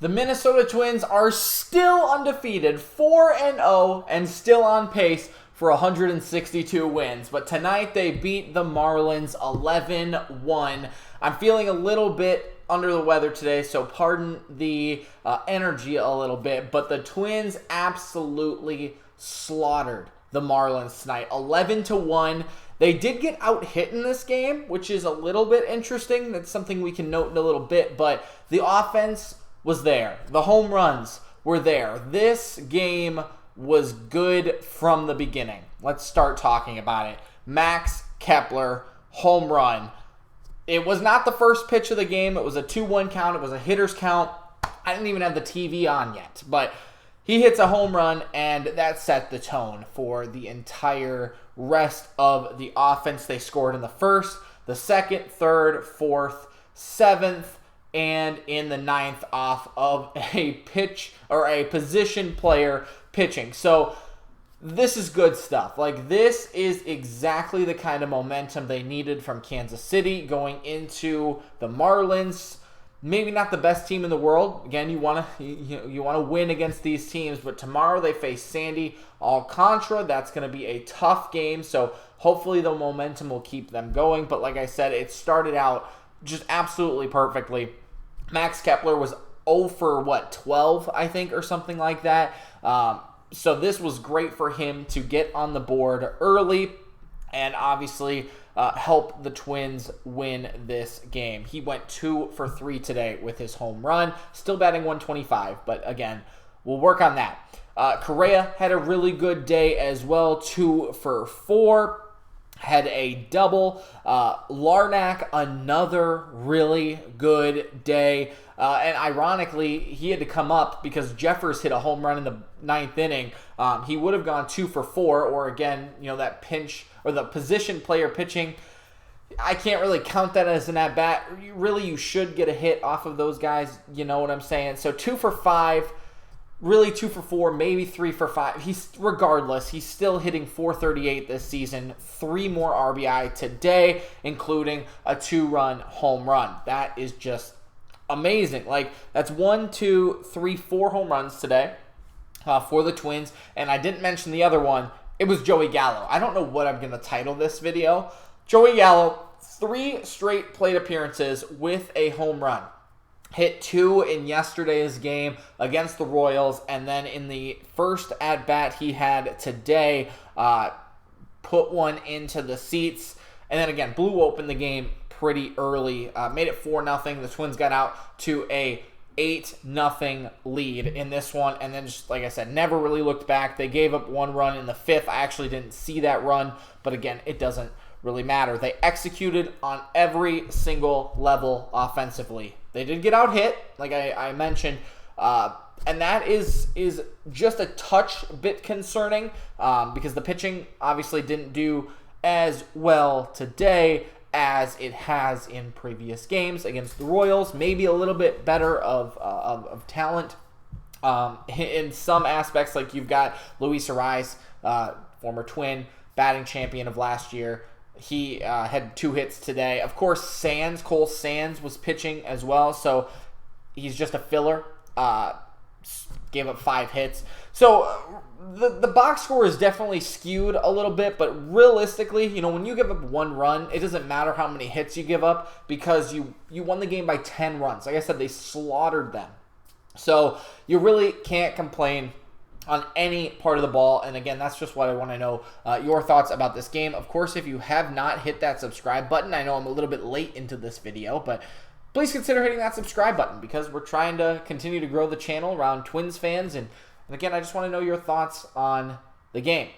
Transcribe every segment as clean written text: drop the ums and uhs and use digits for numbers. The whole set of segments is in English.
The Minnesota Twins are still undefeated, 4-0, and still on pace for 162 wins. But tonight they beat the Marlins 11-1. I'm feeling a little bit under the weather today, so pardon the energy a little bit. But the Twins absolutely slaughtered the Marlins tonight, 11-1. They did get out-hit in this game, which is a little bit interesting. That's something we can note in a little bit. But the offense was there. The home runs were there. This game was good from the beginning. Let's start talking about it. Max Kepler, home run. It was not the first pitch of the game. It was a 2-1 count. It was a hitter's count. I didn't even have the TV on yet. But he hits a home run, and that set the tone for the entire rest of the offense. They scored in the first, the second, third, fourth, seventh, and in the ninth off of a pitch or a position player pitching. So this is good stuff. Like, this is exactly the kind of momentum they needed from Kansas City going into the Marlins. Maybe not the best team in the world. Again, you want to win against these teams, but tomorrow they face Sandy Alcantara. That's going to be a tough game, so hopefully the momentum will keep them going. But like I said, it started out just absolutely perfectly. Max Kepler was 0 for 12, I think, or something like that. So this was great for him to get on the board early and obviously help the Twins win this game. He went 2 for 3 today with his home run. Still batting 125, but again, we'll work on that. Correa had a really good day as well, 2 for 4. Had a double. Larnach, another really good day. And ironically, he had to come up because Jeffers hit a home run in the 9th inning. He would have gone 2 for 4, or again, that pinch or the position player pitching. I can't really count that as an at-bat. Really, you should get a hit off of those guys. You know what I'm saying? So 2 for 5. Really 2 for 4, maybe 3 for 5. Regardless, he's still hitting .438 this season. 3 more RBI today, including a 2-run home run. That is just amazing. Like, that's 1, 2, 3, 4 home runs today for the Twins. And I didn't mention the other one. It was Joey Gallo. I don't know what I'm going to title this video. Joey Gallo, 3 straight plate appearances with a home run. Hit 2 in yesterday's game against the Royals, and then in the first at-bat he had today, put one into the seats, and then again, blew open the game pretty early, made it 4-0. The Twins got out to a 8-0 lead in this one, and then just like I said, never really looked back. They gave up 1 run in the 5th. I actually didn't see that run, but again, it doesn't really matter. They executed on every single level offensively. They did get out hit, like I mentioned, and that is just a touch bit concerning because the pitching obviously didn't do as well today as it has in previous games against the Royals. Maybe a little bit better of talent in some aspects, like you've got Luis Ariz, former Twin, batting champion of last year. He had 2 hits today. Of course, Cole Sands was pitching as well, so he's just a filler. Gave up 5 hits. So the box score is definitely skewed a little bit, but realistically, when you give up 1 run, it doesn't matter how many hits you give up because you won the game by 10 runs. Like I said, they slaughtered them. So you really can't complain on any part of the ball. And again, that's just what I want to know your thoughts about this game. Of course, if you have not hit that subscribe button, I know I'm a little bit late into this video, but please consider hitting that subscribe button because we're trying to continue to grow the channel around Twins fans. And again, I just want to know your thoughts on the game.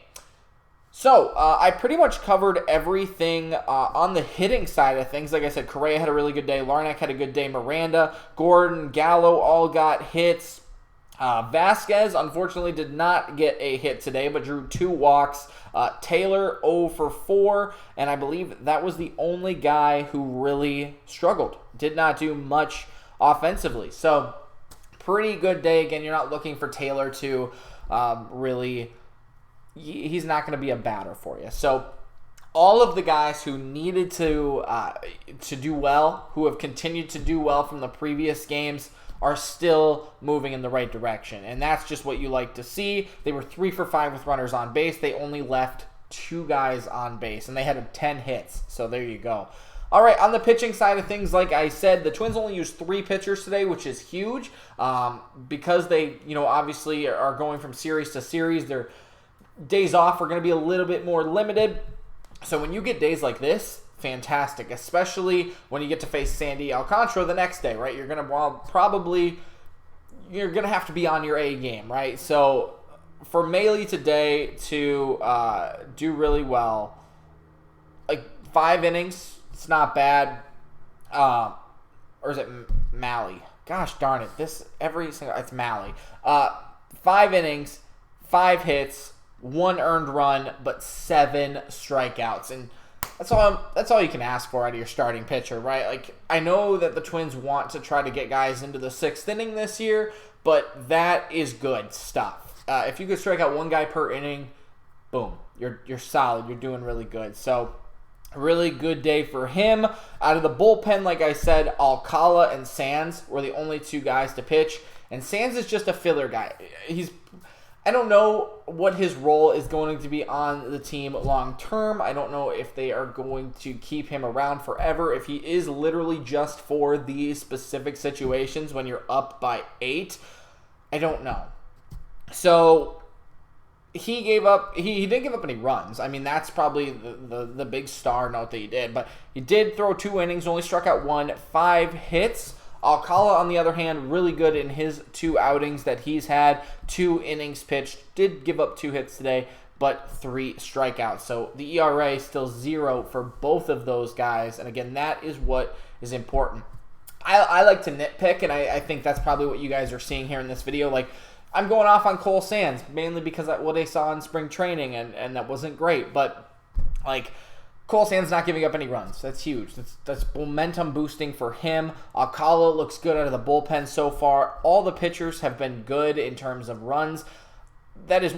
So I pretty much covered everything on the hitting side of things. Like I said, Correa had a really good day. Larnach had a good day. Miranda, Gordon, Gallo all got hits. Vasquez, unfortunately, did not get a hit today, but drew 2 walks. Taylor, 0 for 4, and I believe that was the only guy who really struggled. Did not do much offensively. So, pretty good day. Again, you're not looking for Taylor to really... He's not going to be a batter for you. So, all of the guys who needed to do well, who have continued to do well from the previous games, are still moving in the right direction. And that's just what you like to see. They were 3 for 5 with runners on base. They only left 2 guys on base, and they had 10 hits. So there you go. All right, on the pitching side of things, like I said, the Twins only used 3 pitchers today, which is huge because they, obviously are going from series to series. Their days off are going to be a little bit more limited. So when you get days like this, fantastic, especially when you get to face Sandy Alcantara the next day, right? You're going to have to be on your A game, right? So for Maley today to do really well, like 5 innings, it's not bad. Or is it Malley? Gosh darn it. It's Malley. 5 innings, 5 hits, 1 earned run, but 7 strikeouts. And that's all you can ask for out of your starting pitcher, right? Like, I know that the Twins want to try to get guys into the 6th inning this year, but that is good stuff. If you could strike out 1 guy per inning, boom, you're solid. You're doing really good. So really good day for him. Out of the bullpen, like I said, Alcala and Sands were the only 2 guys to pitch. And Sands is just a filler guy. I don't know what his role is going to be on the team long term. I don't know if they are going to keep him around forever. If he is literally just for these specific situations when you're up by 8, I don't know. So he didn't give up any runs. I mean, that's probably the big star note that he did. But he did throw 2 innings, only struck out 1, 5 hits. Alcala, on the other hand, really good in his 2 outings that he's had. 2 innings pitched. Did give up 2 hits today, but 3 strikeouts. So the ERA still 0 for both of those guys. And again, that is what is important. I like to nitpick, and I think that's probably what you guys are seeing here in this video. Like, I'm going off on Cole Sands, mainly because of what I saw in spring training, and that wasn't great. But, like, Cole Sands not giving up any runs. That's huge. That's momentum boosting for him. Alcala looks good out of the bullpen so far. All the pitchers have been good in terms of runs. That is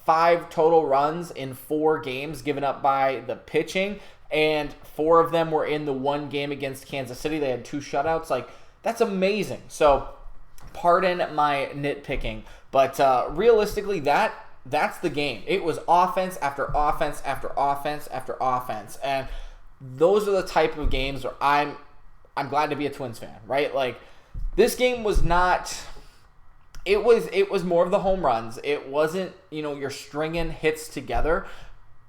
5 total runs in 4 games given up by the pitching, and 4 of them were in the 1 game against Kansas City. They had 2 shutouts. Like, that's amazing. So, pardon my nitpicking, but realistically, that's the game. It was offense after offense after offense after offense, and those are the type of games where I'm glad to be a Twins fan, right? Like, this game was not. It was more of the home runs. It wasn't, you're stringing hits together,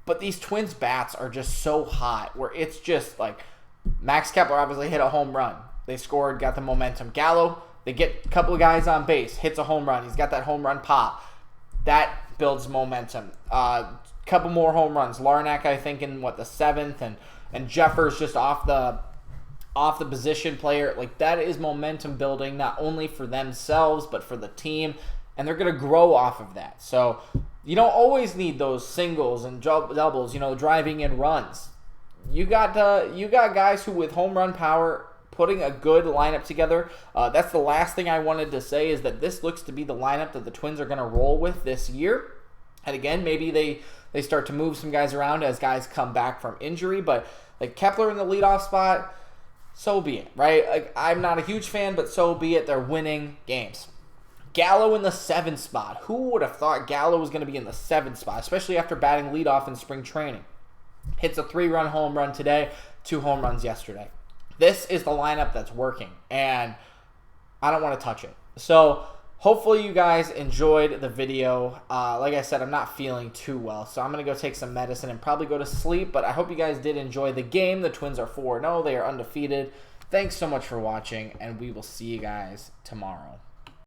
but these Twins bats are just so hot where it's just like Max Kepler obviously hit a home run. They scored, got the momentum. Gallo, they get a couple of guys on base, hits a home run. He's got that home run pop. That builds momentum. Couple more home runs. Larnach, I think, in the 7th, and Jeffers just off the position player. Like, that is momentum building, not only for themselves but for the team, and they're gonna grow off of that. So you don't always need those singles and doubles, driving in runs. You got guys who, with home run power, putting a good lineup together. That's the last thing I wanted to say, is that this looks to be the lineup that the Twins are going to roll with this year. And again, maybe they start to move some guys around as guys come back from injury. But like Kepler in the leadoff spot, so be it, right? Like, I'm not a huge fan, but so be it. They're winning games. Gallo in the 7th spot. Who would have thought Gallo was going to be in the 7th spot, especially after batting leadoff in spring training? Hits a 3-run home run today, 2 home runs yesterday. This is the lineup that's working, and I don't want to touch it. So hopefully you guys enjoyed the video. Like I said, I'm not feeling too well, so I'm going to go take some medicine and probably go to sleep. But I hope you guys did enjoy the game. The Twins are 4-0. They are undefeated. Thanks so much for watching, and we will see you guys tomorrow.